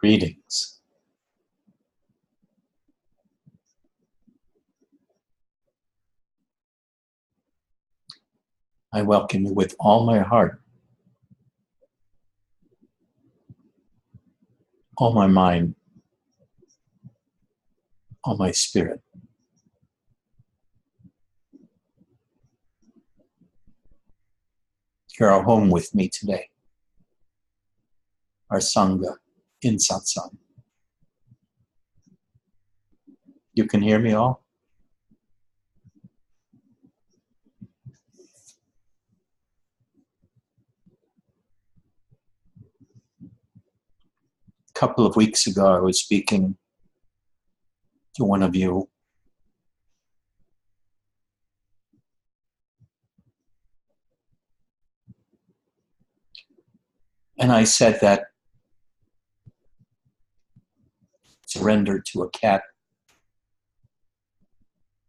Greetings. I welcome you with all my heart, all my mind, all my spirit. You are home with me today, our Sangha in Satsang. You can hear me all? A couple of weeks ago, I was speaking to one of you and I said that surrender to a cat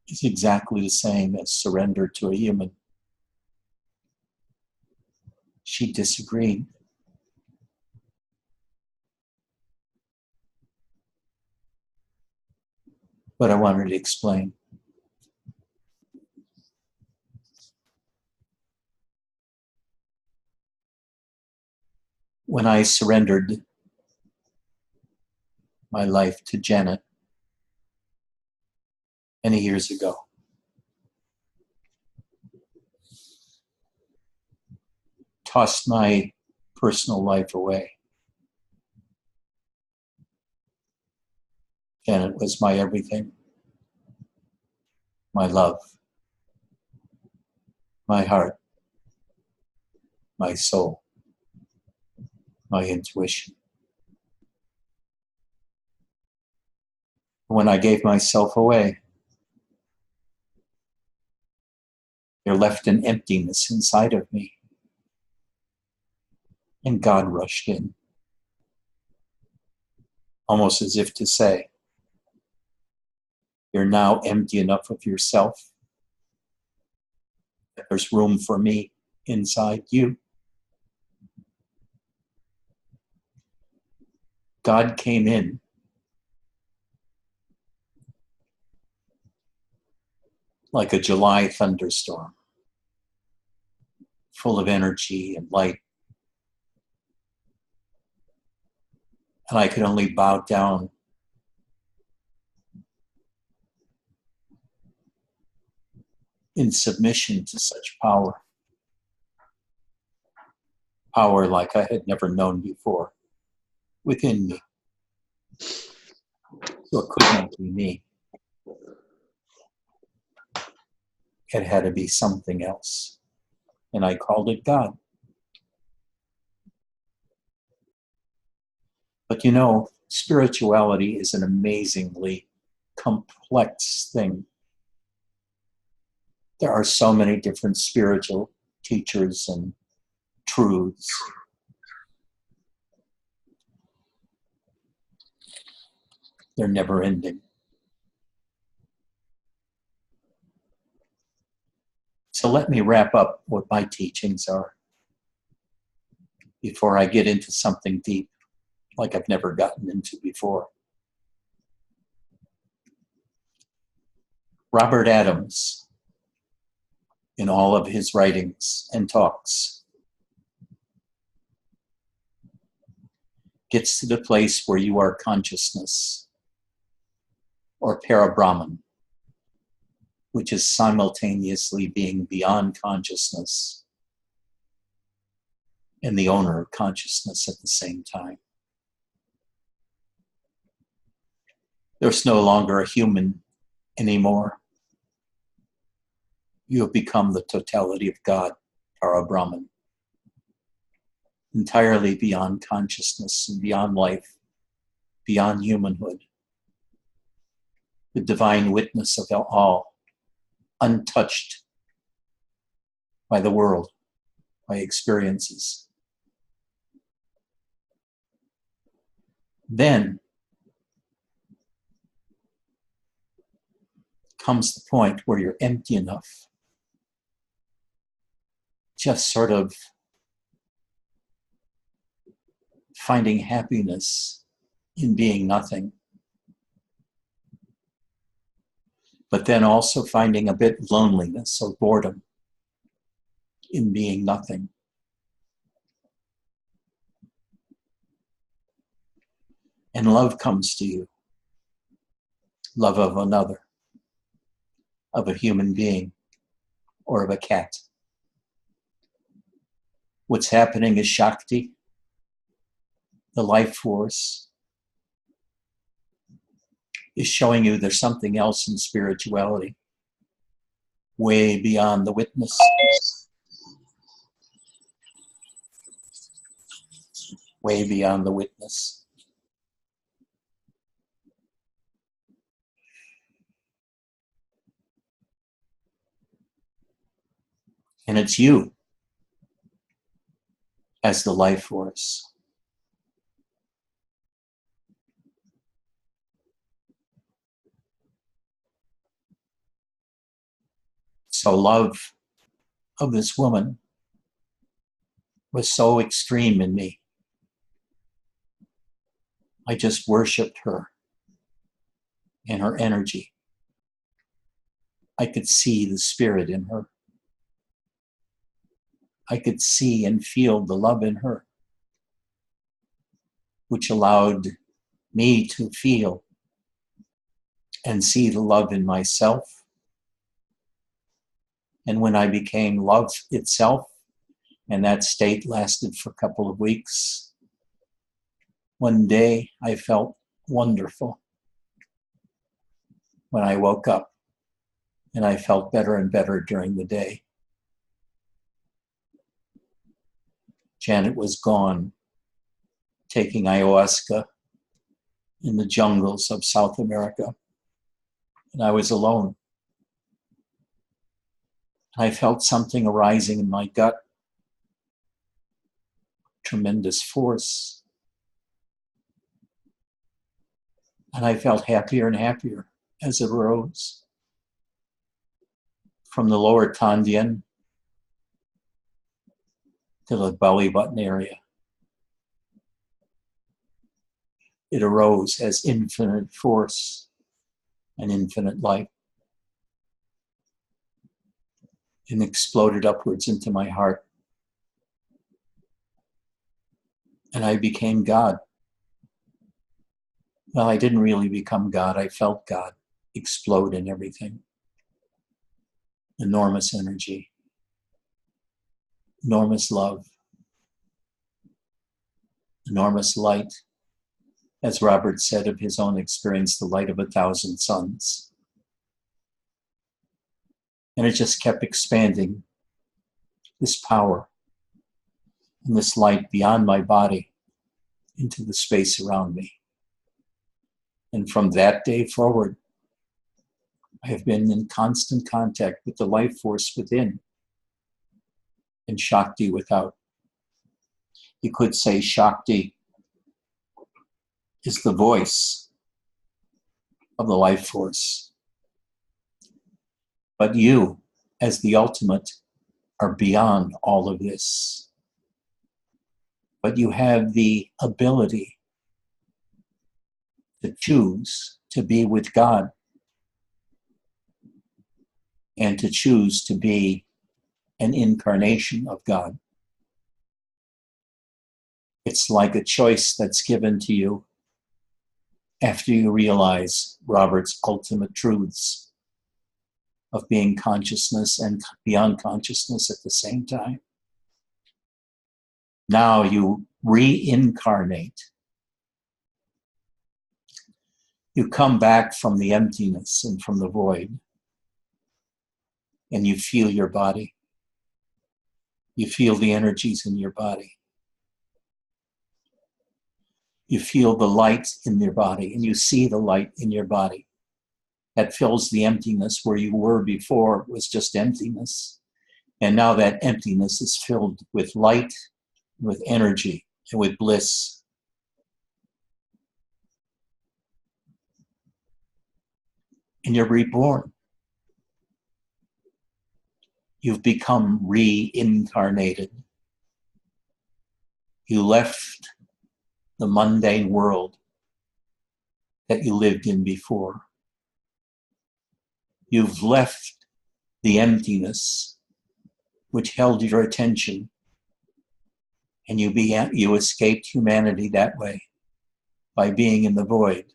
is exactly the same as surrender to a human. She disagreed. But I wanted to explain. When I surrendered my life to Janet many years ago, tossed my personal life away. Janet was my everything, my love, my heart, my soul, my intuition. When I gave myself away, there left an emptiness inside of me. And God rushed in, almost as if to say, you're now empty enough of yourself. There's room for me inside you. God came in like a July thunderstorm, full of energy and light. And I could only bow down in submission to such power. Power like I had never known before within me. So it could not be me. It had to be something else. And I called it God. But you know, spirituality is an amazingly complex thing. There are so many different spiritual teachers and truths. They're never ending. So let me wrap up what my teachings are before I get into something deep like I've never gotten into before. Robert Adams, in all of his writings and talks, gets to the place where you are consciousness, or para-Brahman, which is simultaneously being beyond consciousness and the owner of consciousness at the same time. There's no longer a human anymore. You have become the totality of God, para-Brahman, entirely beyond consciousness and beyond life, beyond humanhood. The divine witness of all, untouched by the world, by experiences. Then comes the point where you're empty enough, just sort of finding happiness in being nothing. But then also finding a bit loneliness or boredom in being nothing. And love comes to you. Love of another, of a human being, or of a cat. What's happening is Shakti, the life force, is showing you there's something else in spirituality, way beyond the witness. Way beyond the witness. And it's you as the life force. So love of this woman was so extreme in me. I just worshipped her and her energy. I could see the spirit in her. I could see and feel the love in her, which allowed me to feel and see the love in myself. And when I became love itself, and that state lasted for a couple of weeks, one day I felt wonderful when I woke up, and I felt better and better during the day. Janet was gone, taking ayahuasca in the jungles of South America, and I was alone. I felt something arising in my gut, tremendous force. And I felt happier and happier as it arose. From the lower Tandyan to the belly button area. It arose as infinite force and infinite light, and exploded upwards into my heart. And I became God. Well, I didn't really become God. I felt God explode in everything. Enormous energy, enormous love, enormous light. As Robert said of his own experience, the light of 1,000 suns. And it just kept expanding, this power and this light beyond my body into the space around me. And from that day forward, I have been in constant contact with the life force within and Shakti without. You could say Shakti is the voice of the life force. But you, as the ultimate, are beyond all of this. But you have the ability to choose to be with God and to choose to be an incarnation of God. It's like a choice that's given to you after you realize Robert's ultimate truths of being consciousness and beyond consciousness at the same time. Now you reincarnate. You come back from the emptiness and from the void, and you feel your body. You feel the energies in your body. You feel the light in your body, and you see the light in your body. That fills the emptiness where you were before. It was just emptiness. And now that emptiness is filled with light, with energy, and with bliss. And you're reborn. You've become reincarnated. You left the mundane world that you lived in before. You've left the emptiness which held your attention, and you escaped humanity that way by being in the void.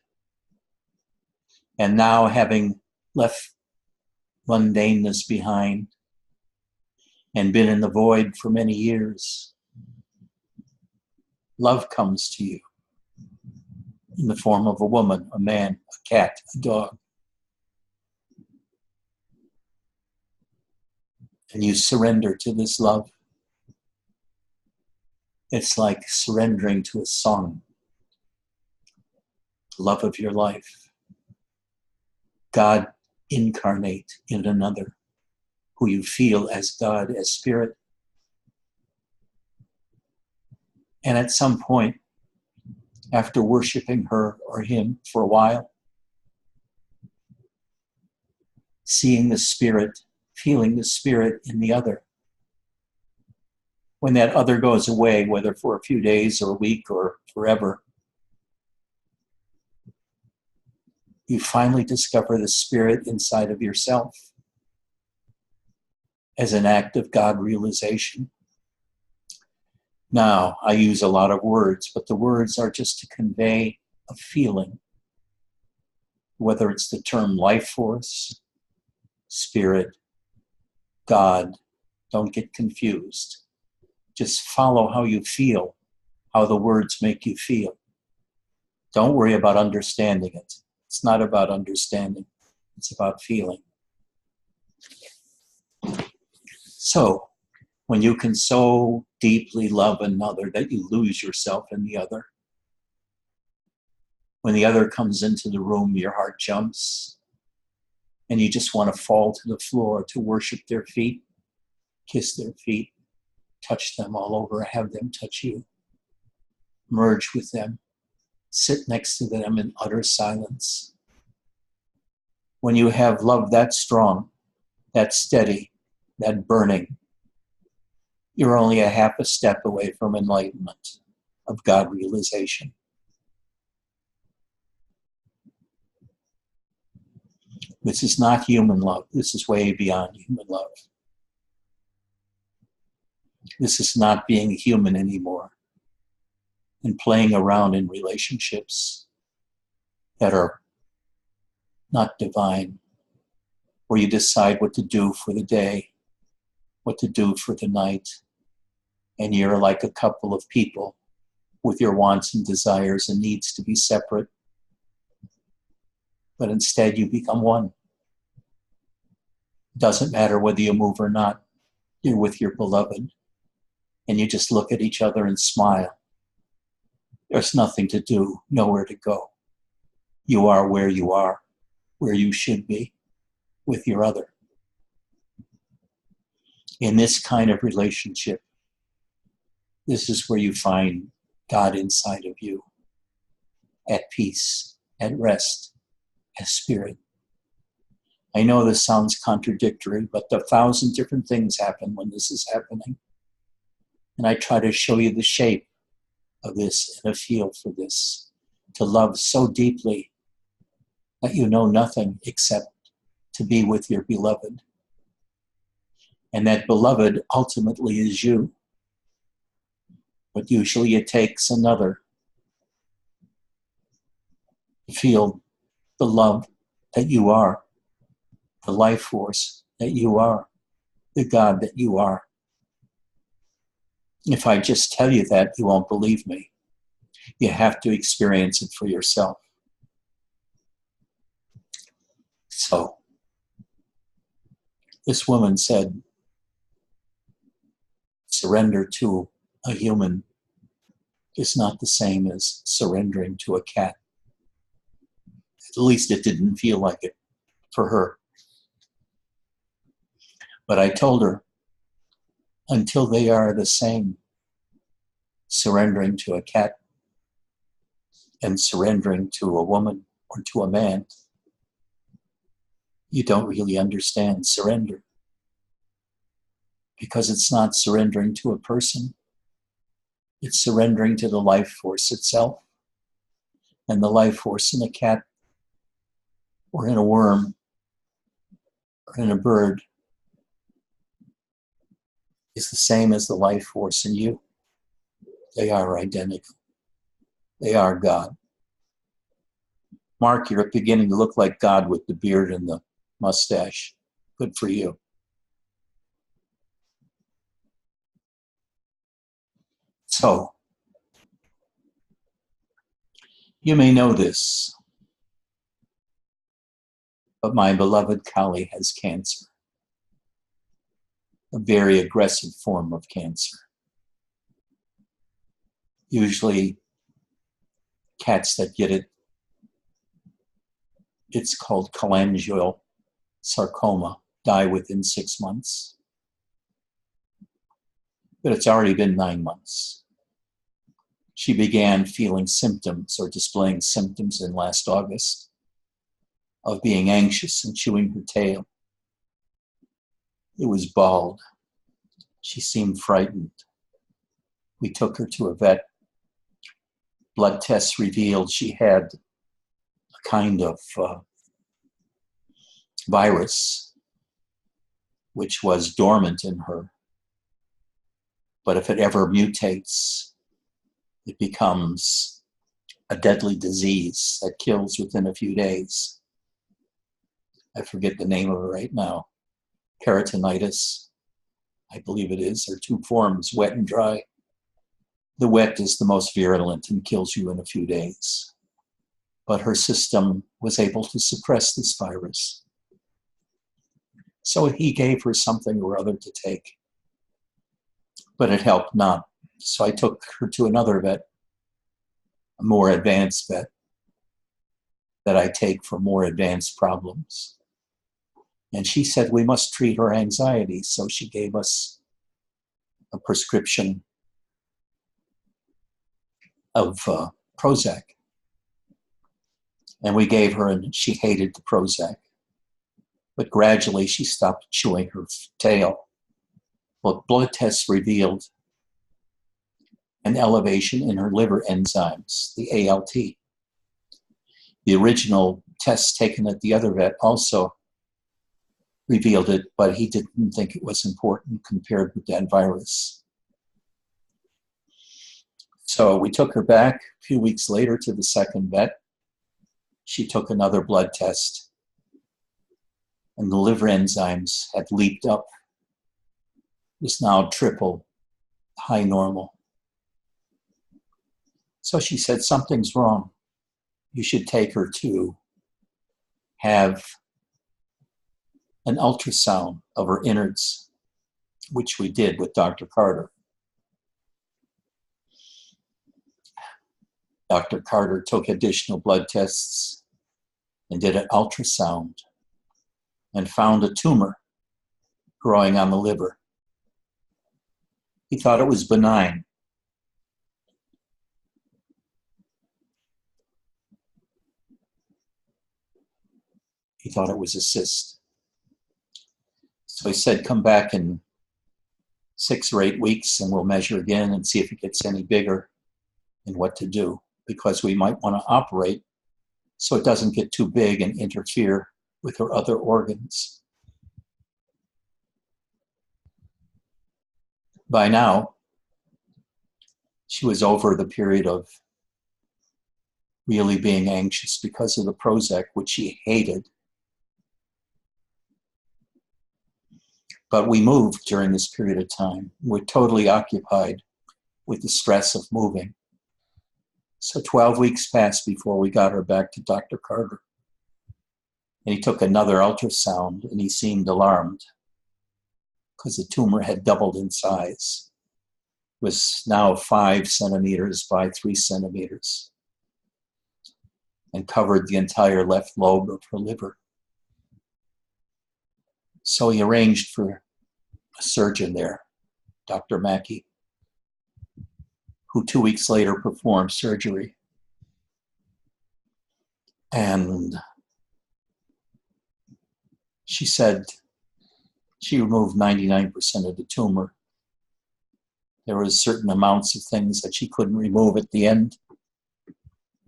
And now, having left mundaneness behind and been in the void for many years, love comes to you in the form of a woman, a man, a cat, a dog. And you surrender to this love. It's like surrendering to a song, the love of your life. God incarnate in another, who you feel as God, as spirit. And at some point, after worshiping her or him for a while, seeing the spirit, feeling the spirit in the other, when that other goes away, whether for a few days or a week or forever, you finally discover the spirit inside of yourself as an act of God realization. Now, I use a lot of words, but the words are just to convey a feeling, whether it's the term life force, spirit, God. Don't get confused. Just follow how you feel, how the words make you feel. Don't worry about understanding it. It's not about understanding. It's about feeling. So, when you can so deeply love another that you lose yourself in the other, when the other comes into the room, your heart jumps, and you just want to fall to the floor to worship their feet, kiss their feet, touch them all over, have them touch you, merge with them, sit next to them in utter silence. When you have love that strong, that steady, that burning, you're only a half a step away from enlightenment of God realization. This is not human love. This is way beyond human love. This is not being human anymore and playing around in relationships that are not divine, where you decide what to do for the day, what to do for the night, and you're like a couple of people with your wants and desires and needs to be separate. But instead you become one. Doesn't matter whether you move or not, you're with your beloved. And you just look at each other and smile. There's nothing to do, nowhere to go. You are, where you should be, with your other. In this kind of relationship, this is where you find God inside of you, at peace, at rest, as spirit. I know this sounds contradictory, but 1,000 different things happen when this is happening. And I try to show you the shape of this and a feel for this, to love so deeply that you know nothing except to be with your beloved. And that beloved ultimately is you. But usually it takes another to feel the love that you are, the life force that you are, the God that you are. If I just tell you that, you won't believe me. You have to experience it for yourself. So, this woman said, surrender to a human is not the same as surrendering to a cat. At least it didn't feel like it for her. But I told her, until they are the same, surrendering to a cat and surrendering to a woman or to a man, you don't really understand surrender. Because it's not surrendering to a person. It's surrendering to the life force itself. And the life force in a cat or in a worm or in a bird is the same as the life force in you. They are identical. They are God. Mark, you're beginning to look like God with the beard and the mustache. Good for you. So, you may know this, but my beloved Kali has cancer, a very aggressive form of cancer. Usually, cats that get it, it's called cholangiocarcinoma, die within 6 months. But it's already been 9 months. She began feeling symptoms or displaying symptoms in last August of being anxious and chewing her tail. It was bald. She seemed frightened. We took her to a vet. Blood tests revealed she had a kind of virus which was dormant in her. But if it ever mutates, it becomes a deadly disease that kills within a few days. I forget the name of it right now. Peritonitis, I believe it is. There are 2 forms, wet and dry. The wet is the most virulent and kills you in a few days. But her system was able to suppress this virus. So he gave her something or other to take. But it helped not. So I took her to another vet, a more advanced vet that I take for more advanced problems. And she said we must treat her anxiety. So she gave us a prescription of Prozac. And we gave her, and she hated the Prozac. But gradually she stopped chewing her tail. But blood tests revealed an elevation in her liver enzymes, the ALT. The original tests taken at the other vet also revealed it, but he didn't think it was important compared with that virus. So we took her back a few weeks later to the second vet. She took another blood test, and the liver enzymes had leaped up. It was now triple high normal. So she said, something's wrong. You should take her to have an ultrasound of her innards, which we did with Dr. Carter. Dr. Carter took additional blood tests and did an ultrasound and found a tumor growing on the liver. He thought it was benign. He thought it was a cyst. So he said, come back in 6 or 8 weeks and we'll measure again and see if it gets any bigger and what to do, because we might want to operate so it doesn't get too big and interfere with her other organs. By now, she was over the period of really being anxious because of the Prozac, which she hated. But we moved during this period of time. We're totally occupied with the stress of moving. So 12 weeks passed before we got her back to Dr. Carter. And he took another ultrasound, and he seemed alarmed because the tumor had doubled in size. It was now 5 centimeters by 3 centimeters and covered the entire left lobe of her liver. So he arranged for a surgeon there, Dr. Mackey, who 2 weeks later performed surgery. And she said she removed 99% of the tumor. There was certain amounts of things that she couldn't remove at the end,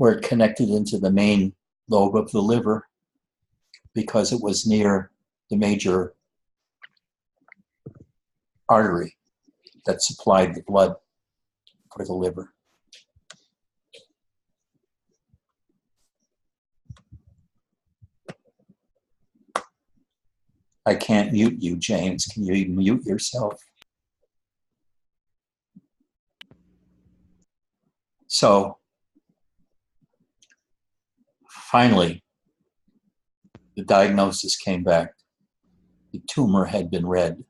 where it connected into the main lobe of the liver because it was near the major artery that supplied the blood for the liver. I can't mute you, James. Can you mute yourself? So, finally, the diagnosis came back. The tumor had been read.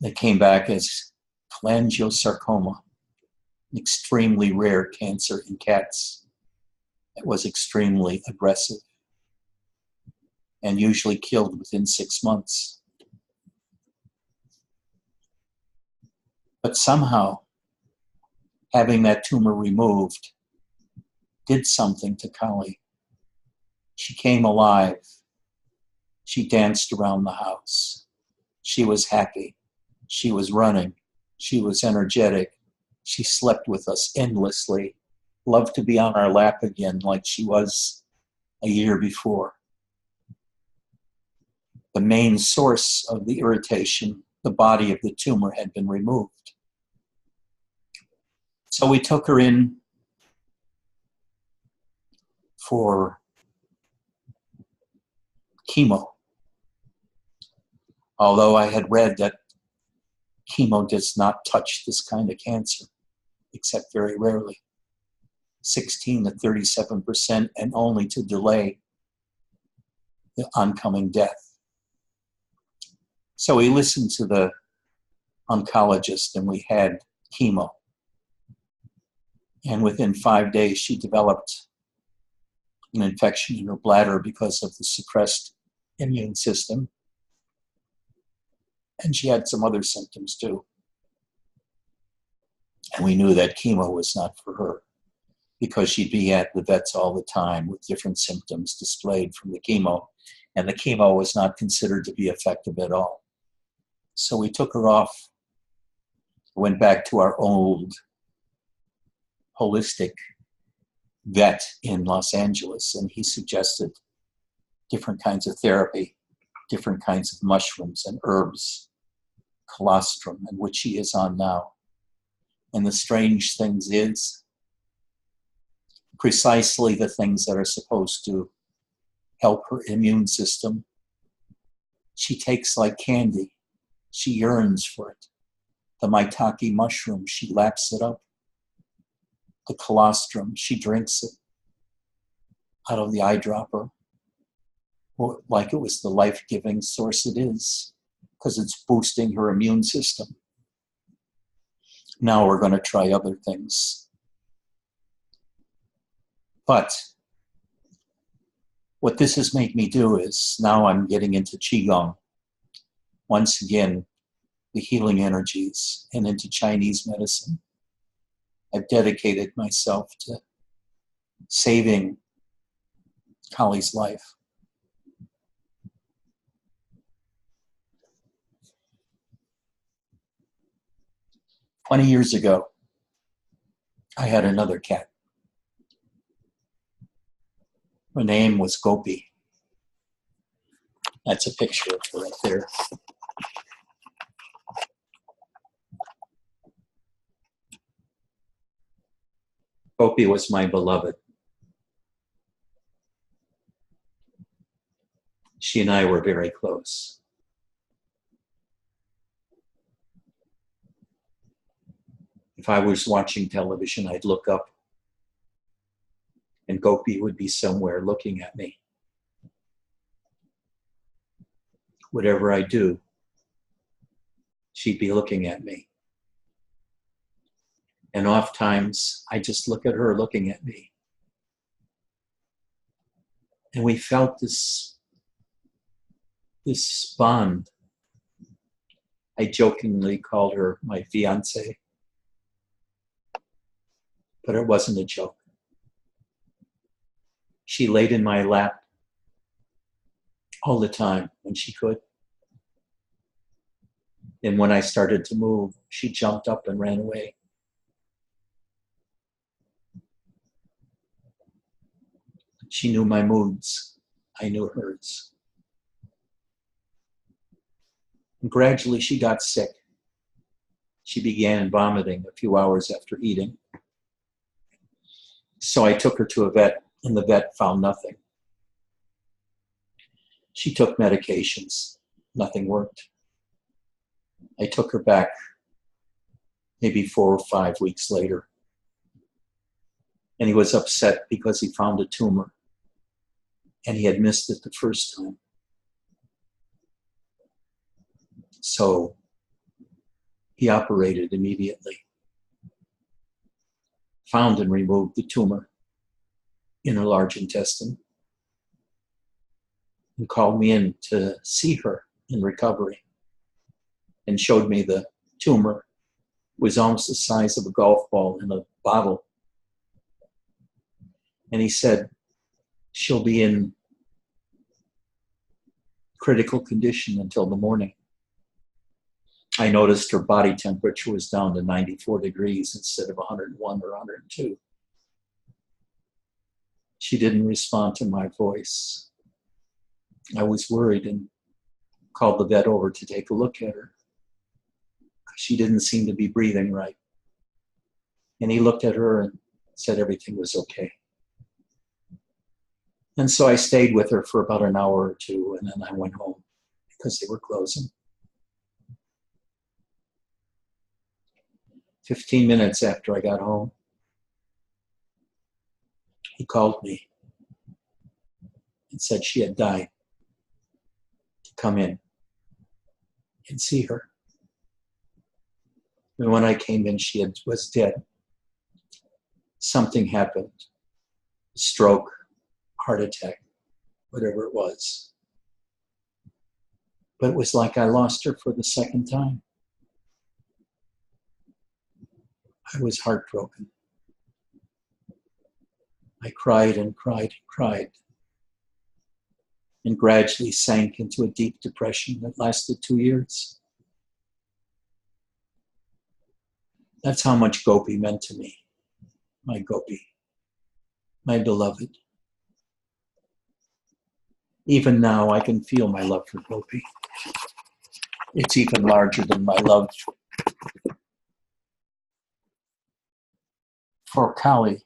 It came back as cholangiocarcinoma, an extremely rare cancer in cats. It was extremely aggressive and usually killed within 6 months. But somehow, having that tumor removed did something to Kali. She came alive. She danced around the house. She was happy. She was running. She was energetic. She slept with us endlessly, loved to be on our lap again like she was a year before. The main source of the irritation, the body of the tumor, had been removed. So we took her in for chemo. Although I had read that chemo does not touch this kind of cancer, except very rarely. 16 to 37%, and only to delay the oncoming death. So we listened to the oncologist and we had chemo. And within 5 days, she developed an infection in her bladder because of the suppressed immune system. And she had some other symptoms too. And we knew that chemo was not for her because she'd be at the vets all the time with different symptoms displayed from the chemo. And the chemo was not considered to be effective at all. So we took her off, went back to our old holistic vet in Los Angeles, and he suggested different kinds of therapy, different kinds of mushrooms and herbs, colostrum, and which she is on now. And the strange things is, precisely the things that are supposed to help her immune system, she takes like candy. She yearns for it. The maitake mushroom, she laps it up. The colostrum, she drinks it out of the eyedropper like it was the life-giving source it is, because it's boosting her immune system. Now we're going to try other things. But what this has made me do is now I'm getting into Qigong. Once again, the healing energies, and into Chinese medicine. I've dedicated myself to saving Kali's life. "20 years ago, I had another cat. Her name was Gopi. That's a picture of her right there. Gopi was my beloved. She and I were very close. If I was watching television, I'd look up and Gopi would be somewhere looking at me. Whatever I do, she'd be looking at me. And oft times, I just look at her looking at me. And we felt this bond. I jokingly called her my fiancée, but it wasn't a joke. She laid in my lap all the time when she could. And when I started to move, she jumped up and ran away. She knew my moods. I knew hers. And gradually she got sick. She began vomiting a few hours after eating. So I took her to a vet, and the vet found nothing. She took medications. Nothing worked. I took her back maybe 4 or 5 weeks later. And he was upset because he found a tumor. And he had missed it the first time. So he operated immediately. Found and removed the tumor in her large intestine. And called me in to see her in recovery. And showed me the tumor was almost the size of a golf ball in a bottle. And he said, she'll be in critical condition until the morning. I noticed her body temperature was down to 94 degrees instead of 101 or 102. She didn't respond to my voice. I was worried and called the vet over to take a look at her. She didn't seem to be breathing right. And he looked at her and said everything was okay. And so I stayed with her for about an hour or two, and then I went home because they were closing. 15 minutes after I got home, he called me and said she had died, to come in and see her. And when I came in, was dead. Something happened. Stroke, heart attack, whatever it was. But it was like I lost her for the second time. I was heartbroken. I cried and cried and cried, and gradually sank into a deep depression that lasted 2 years. That's how much Gopi meant to me. My Gopi, my beloved. Even now, I can feel my love for Gopi. It's even larger than my love for Kali,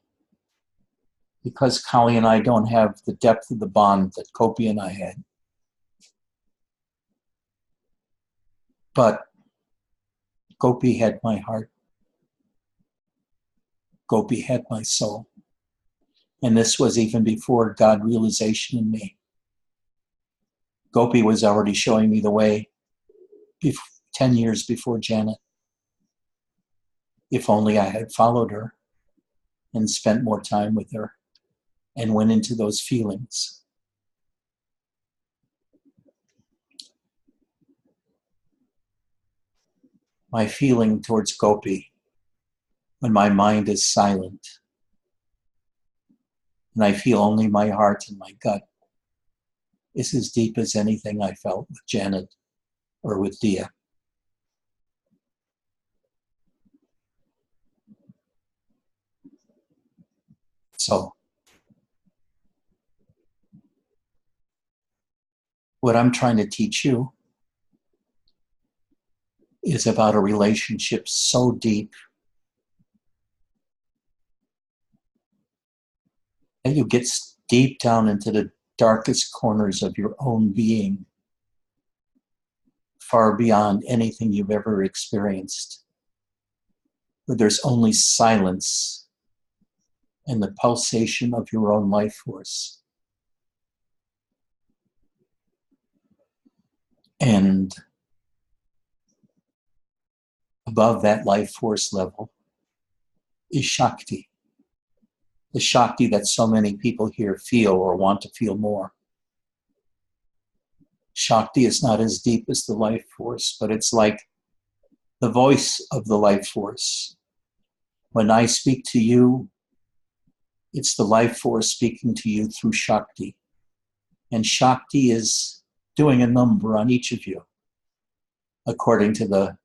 because Kali and I don't have the depth of the bond that Gopi and I had. But Gopi had my heart. Gopi had my soul. And this was even before God realization in me. Gopi was already showing me the way 10 years before Janet. If only I had followed her and spent more time with her and went into those feelings. My feeling towards Gopi, when my mind is silent and I feel only my heart and my gut, is as deep as anything I felt with Janet or with Dia. So, what I'm trying to teach you is about a relationship so deep that you get deep down into the darkest corners of your own being, far beyond anything you've ever experienced, where there's only silence and the pulsation of your own life force. And above that life force level is Shakti. The Shakti that so many people here feel or want to feel more. Shakti is not as deep as the life force, but it's like the voice of the life force. When I speak to you, it's the life force speaking to you through Shakti. And Shakti is doing a number on each of you according to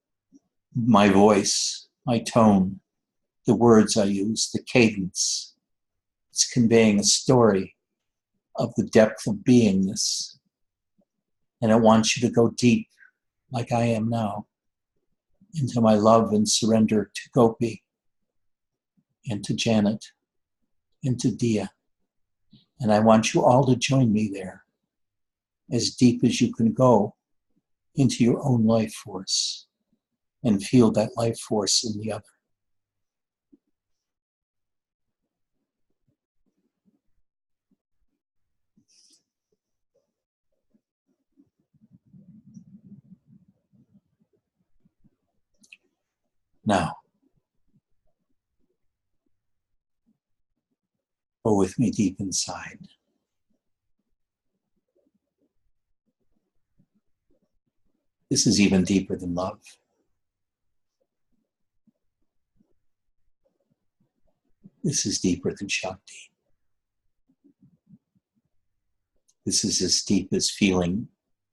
my voice, my tone, the words I use, the cadence. It's conveying a story of the depth of beingness. And I want you to go deep, like I am now, into my love and surrender to Gopi, and to Janet, and to Dia. And I want you all to join me there, as deep as you can go into your own life force, and feel that life force in the other. Now, go with me deep inside. This is even deeper than love. This is deeper than Shakti. This is as deep as feeling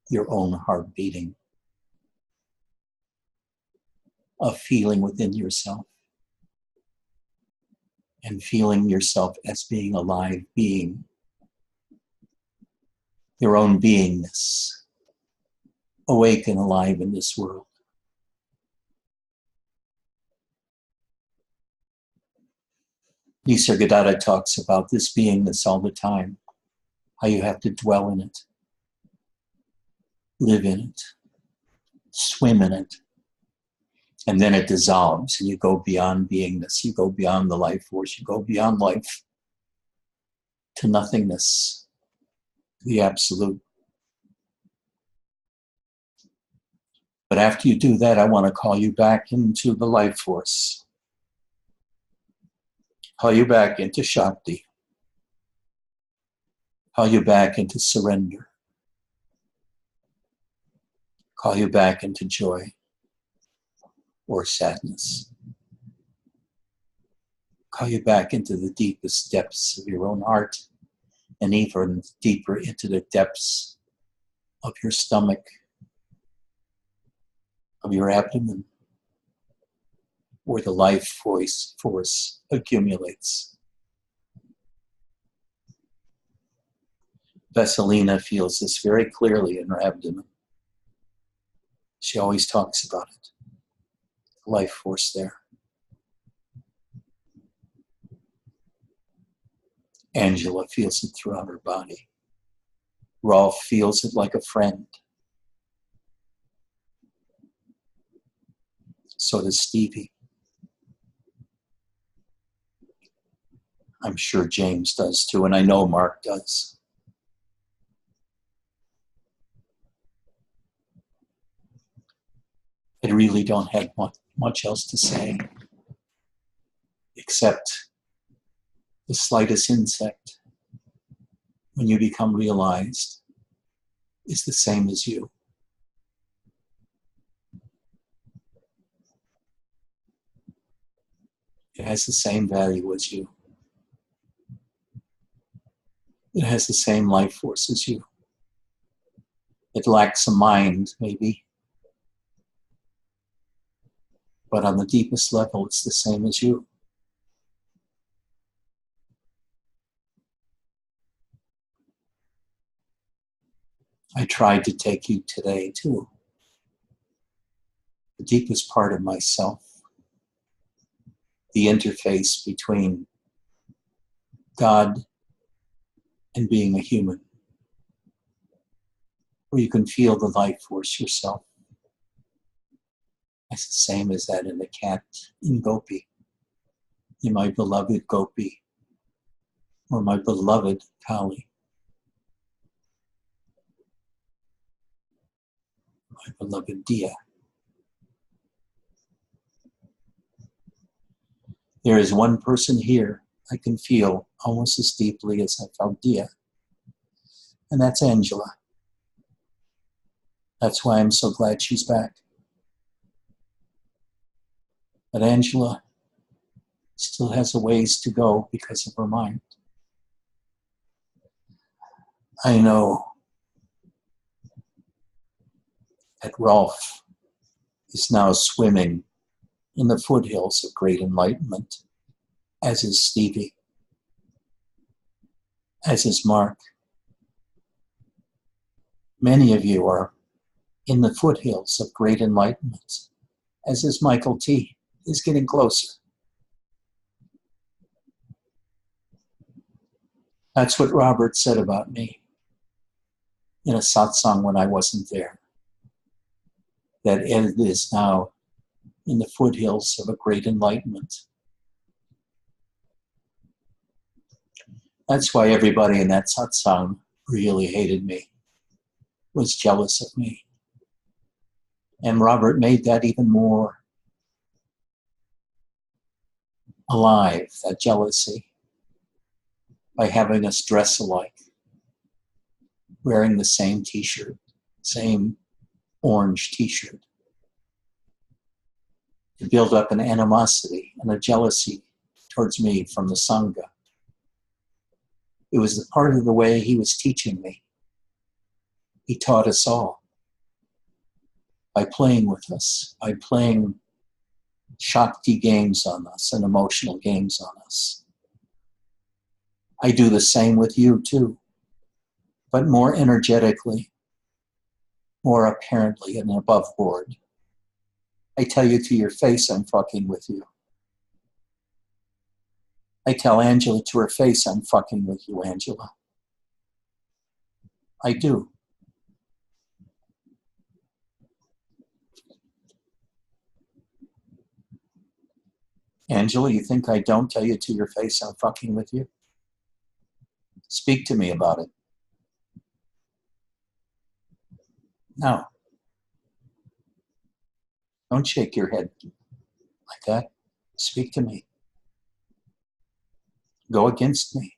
your own heart beating, a feeling within yourself, and feeling yourself as being a live being, your own beingness, awake and alive in this world. Nisargadatta talks about this beingness all the time, how you have to dwell in it, live in it, swim in it, and then it dissolves and you go beyond beingness, you go beyond the life force, you go beyond life to nothingness, the absolute. But after you do that, I want to call you back into the life force. Call you back into Shakti. Call you back into surrender. Call you back into joy or sadness. Call you back into the deepest depths of your own heart, and even deeper into the depths of your stomach, of your abdomen, where the life force accumulates. Vesselina feels this very clearly in her abdomen. She always talks about it. The life force there. Angela feels it throughout her body. Rolf feels it like a friend. So does Stevie. I'm sure James does too, and I know Mark does. I really don't have much else to say, except the slightest insect, when you become realized, is the same as you. It has the same value as you. It has the same life force as you. It lacks a mind, maybe. But on the deepest level, it's the same as you. I tried to take you today, too. The deepest part of myself. The interface between God and being a human. Where you can feel the life force yourself. It's the same as that in the cat in Gopi. In my beloved Gopi. Or my beloved Kali. My beloved Dia. There is one person here I can feel almost as deeply as I felt Dia. And that's Angela. That's why I'm so glad she's back. But Angela still has a ways to go because of her mind. I know that Rolf is now swimming in the foothills of great enlightenment, as is Stevie, as is Mark, Many of you are in the foothills of great enlightenment, as is Michael T. He's getting closer. That's what Robert said about me in a satsang when I wasn't there. That Ed is now in the foothills of a great enlightenment. That's why everybody in that satsang really hated me, was jealous of me. And Robert made that even more alive, that jealousy, by having us dress alike, wearing the same t-shirt, same orange t-shirt. To build up an animosity and a jealousy towards me from the Sangha. It was the part of the way he was teaching me. He taught us all by playing with us, by playing Shakti games on us and emotional games on us. I do the same with you too, but more energetically, more apparently and above board. I tell you to your face I'm fucking with you. I tell Angela to her face I'm fucking with you, Angela. I do. Angela, you think I don't tell you to your face I'm fucking with you? Speak to me about it. No. Don't shake your head like that. Speak to me. Go against me.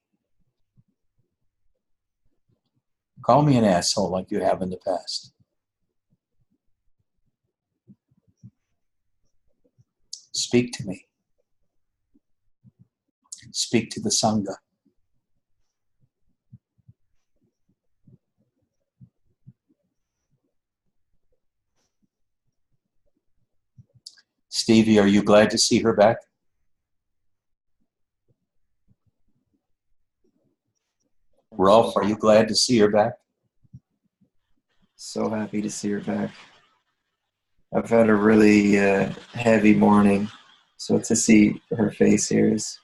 Call me an asshole like you have in the past. Speak to me. Speak to the Sangha. Stevie, are you glad to see her back? Rolf, are you glad to see her back? So happy to see her back. I've had a really heavy morning, so to see her face here is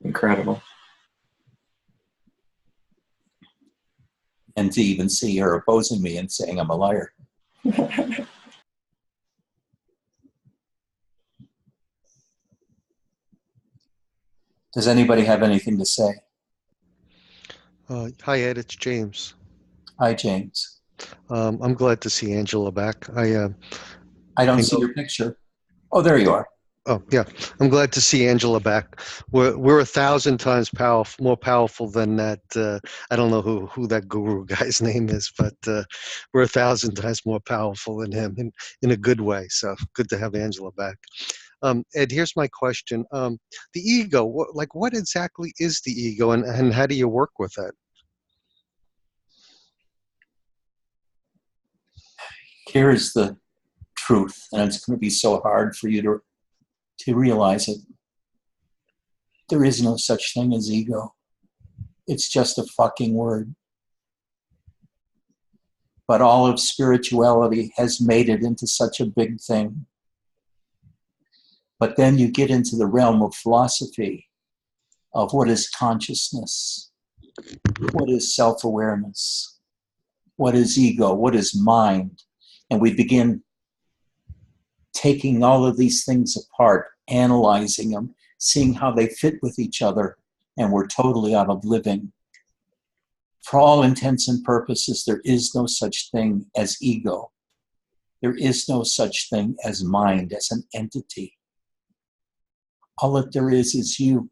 incredible. And to even see her opposing me and saying I'm a liar. Does anybody have anything to say? Hi, Ed. It's James. Hi, James. I'm glad to see Angela back. I don't see your picture. Oh, there you are. Oh, yeah. I'm glad to see Angela back. We're 1,000 times more powerful than that. I don't know who that guru guy's name is, but we're 1,000 times more powerful than him in a good way. So good to have Angela back. Ed, here's my question. The ego, what exactly is the ego, and how do you work with that? Here is the truth, and it's going to be so hard for you to realize it. There is no such thing as ego. It's just a fucking word. But all of spirituality has made it into such a big thing. But then you get into the realm of philosophy, of what is consciousness, what is self-awareness, what is ego, what is mind, and we begin taking all of these things apart, analyzing them, seeing how they fit with each other, and we're totally out of living. For all intents and purposes, there is no such thing as ego. There is no such thing as mind, as an entity. All that there is you.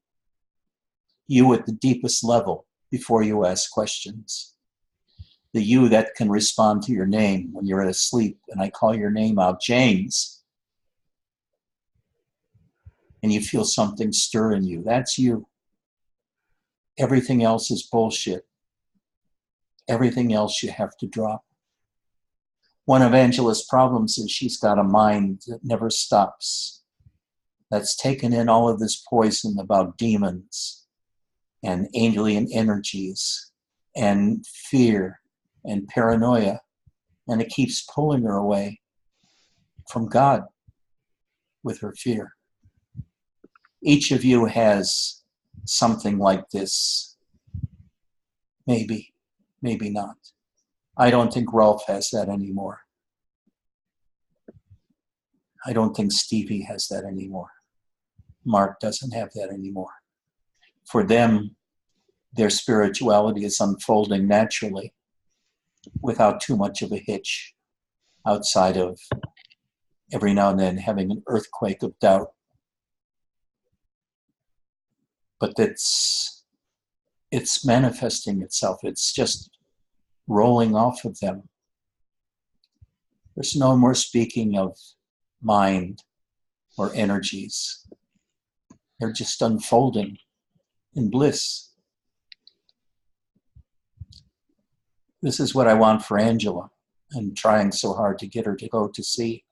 You at the deepest level before you ask questions. The you that can respond to your name when you're asleep and I call your name out, James, and you feel something stir in you. That's you. Everything else is bullshit. Everything else you have to drop. One of Angela's problems is she's got a mind that never stops, that's taken in all of this poison about demons and alien energies and fear and paranoia, and it keeps pulling her away from God with her fear. Each of you has something like this. Maybe, maybe not. I don't think Rolf has that anymore. I don't think Stevie has that anymore. Mark doesn't have that anymore. For them, their spirituality is unfolding naturally without too much of a hitch, outside of every now and then having an earthquake of doubt. But it's manifesting itself. It's just rolling off of them. There's no more speaking of mind or energies. They're just unfolding in bliss. This is what I want for Angela. I'm trying so hard to get her to go to see.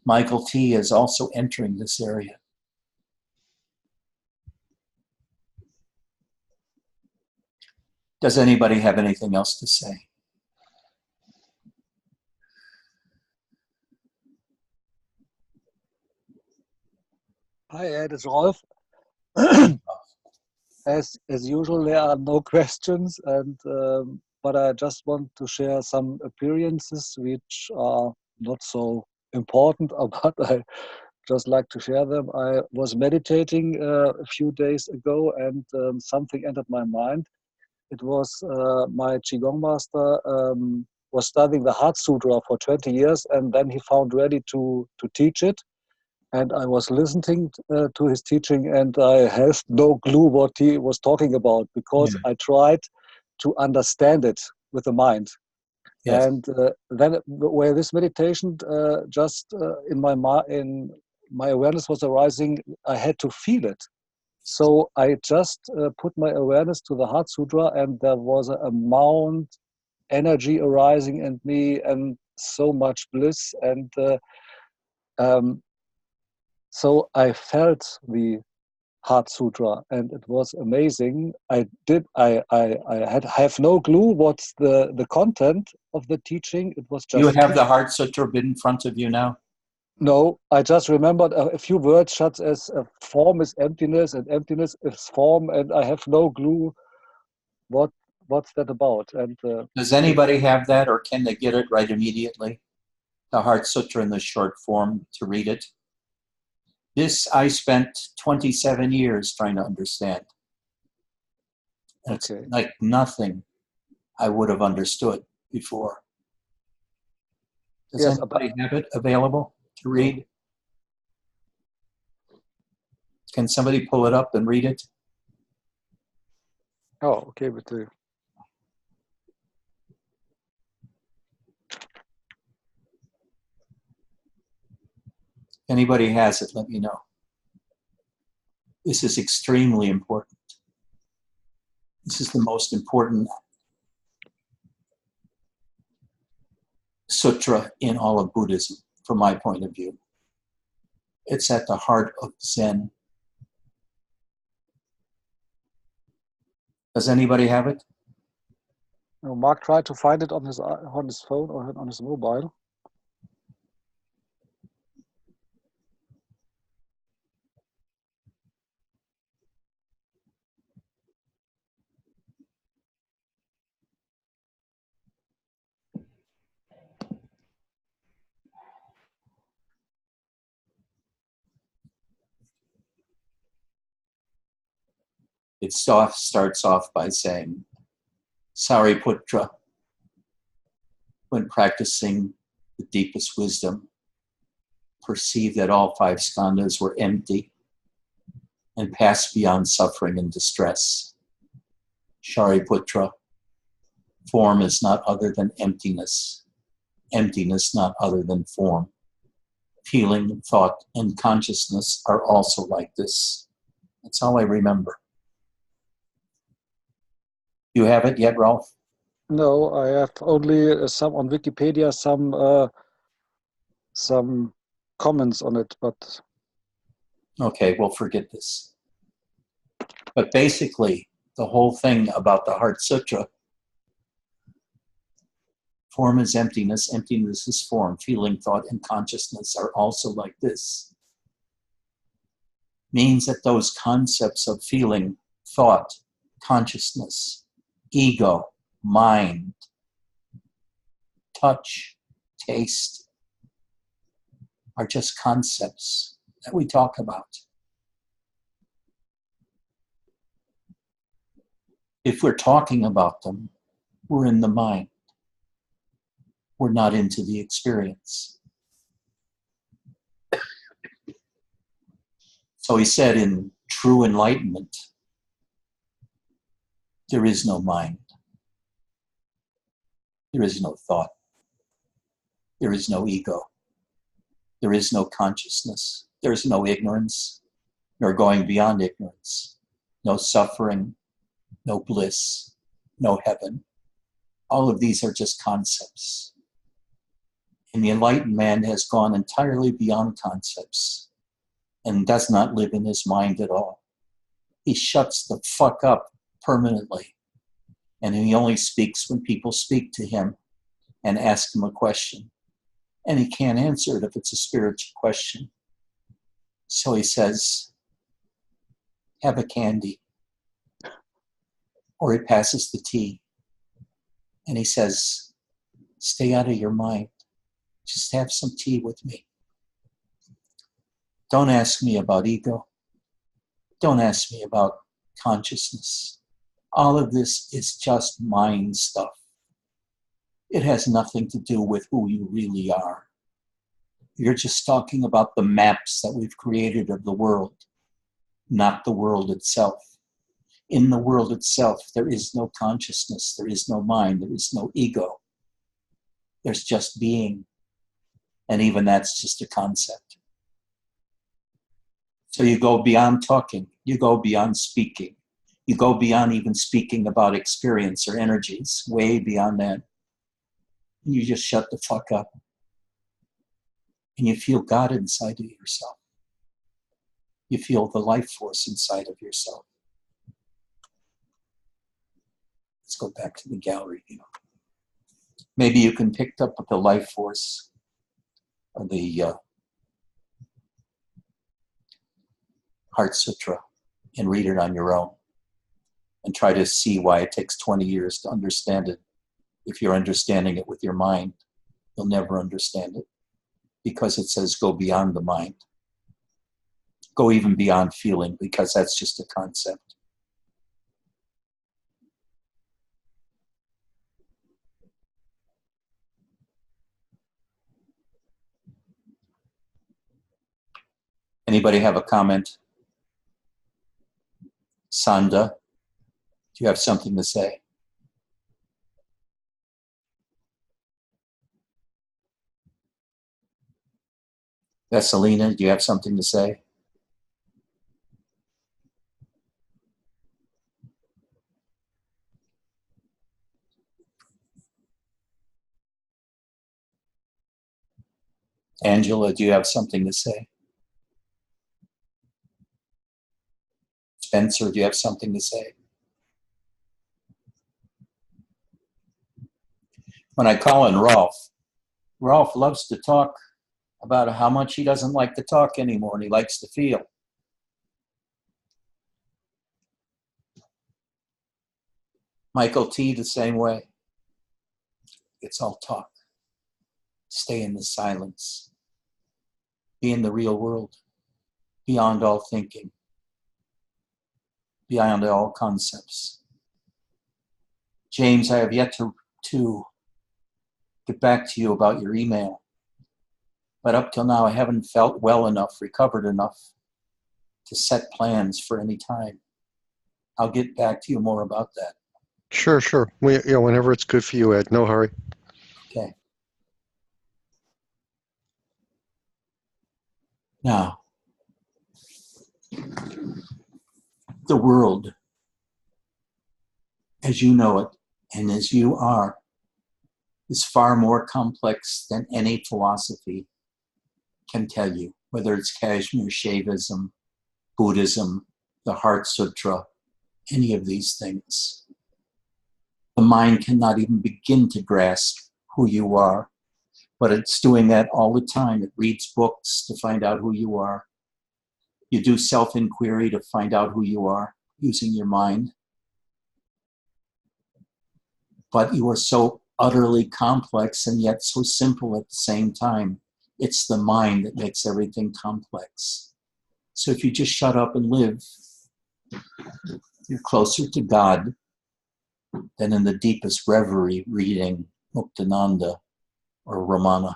Michael T. is also entering this area. Does anybody have anything else to say? Hi, Ed, it's Rolf. As usual, there are no questions, and but I just want to share some appearances which are not so important, but I just like to share them. I was meditating a few days ago, and something entered my mind. It was my Qigong master was studying the Heart Sutra for 20 years, and then he found ready to teach it. And I was listening to his teaching, and I have no clue what he was talking about, because I tried to understand it with the mind. Yes. And then, where this meditation just in my awareness was arising, I had to feel it. So I just put my awareness to the Heart Sutra, and there was an amount energy arising in me, and so much bliss, and so I felt the Heart Sutra, and it was amazing. I have no clue what's the content of the teaching. It was just. You have the Heart Sutra in front of you now? No, I just remembered a few words such as form is emptiness and emptiness is form, and I have no clue what's that about. And does anybody have that, or can they get it right immediately? The Heart Sutra in the short form to read it. This I spent 27 years trying to understand. And it's like nothing I would have understood before. Does anybody have it available to read? Can somebody pull it up and read it? Oh, okay, but Anybody has it, let me know. This is extremely important. This is the most important sutra in all of Buddhism, from my point of view. It's at the heart of Zen. Does anybody have it? no, Mark tried to find it on his phone or on his mobile. It starts off by saying, Sariputra, when practicing the deepest wisdom, perceived that all five skandhas were empty and passed beyond suffering and distress. Shariputra, form is not other than emptiness. Emptiness not other than form. Feeling, thought, and consciousness are also like this. That's all I remember. You have it yet, Rolf? No, I have only some on Wikipedia, some comments on it, but Okay, well, forget this. But basically, the whole thing about the Heart Sutra Form is emptiness, emptiness is form. Feeling, thought, and consciousness are also like this. Means that those concepts of feeling, thought, consciousness, ego, mind, touch, taste, are just concepts that we talk about. If we're talking about them, we're in the mind. We're not into the experience. So he said in true enlightenment, there is no mind. There is no thought. There is no ego. There is no consciousness. There is no ignorance, nor going beyond ignorance. No suffering, no bliss, no heaven. All of these are just concepts. And the enlightened man has gone entirely beyond concepts and does not live in his mind at all. He shuts the fuck up permanently. And he only speaks when people speak to him and ask him a question. And he can't answer it if it's a spiritual question. So he says, have a candy. Or he passes the tea. And he says, stay out of your mind. Just have some tea with me. Don't ask me about ego. Don't ask me about consciousness. All of this is just mind stuff. It has nothing to do with who you really are. You're just talking about the maps that we've created of the world, not the world itself. In the world itself, there is no consciousness, there is no mind, there is no ego. There's just being. And even that's just a concept. So you go beyond talking, you go beyond speaking, you go beyond even speaking about experience or energies, way beyond that. And you just shut the fuck up. And you feel God inside of yourself. You feel the life force inside of yourself. Let's go back to the gallery view. Maybe you can pick up the life force or the Heart Sutra and read it on your own and try to see why it takes 20 years to understand it. If you're understanding it with your mind, you'll never understand it because it says go beyond the mind. Go even beyond feeling because that's just a concept. Anybody have a comment? Sanda, do you have something to say? Vesselina, do you have something to say? Angela, do you have something to say? Spencer, do you have something to say? When I call in Rolf loves to talk about how much he doesn't like to talk anymore and he likes to feel. Michael T, the same way. It's all talk. Stay in the silence. Be in the real world. Beyond all thinking. Beyond all concepts. James, I have yet to get back to you about your email. But up till now, I haven't felt well enough, recovered enough to set plans for any time. I'll get back to you more about that. Sure. Whenever it's good for you, Ed. No hurry. Okay. Now, the world, as you know it, and as you are, is far more complex than any philosophy can tell you, whether it's Kashmir Shaivism, Buddhism, the Heart Sutra, any of these things. The mind cannot even begin to grasp who you are. But it's doing that all the time. It reads books to find out who you are. You do self-inquiry to find out who you are using your mind. But you are so utterly complex and yet so simple at the same time. It's the mind that makes everything complex. So if you just shut up and live, you're closer to God than in the deepest reverie reading Muktananda or Ramana.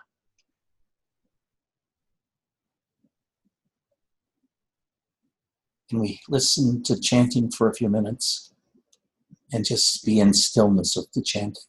Can we listen to chanting for a few minutes and just be in stillness of the chanting?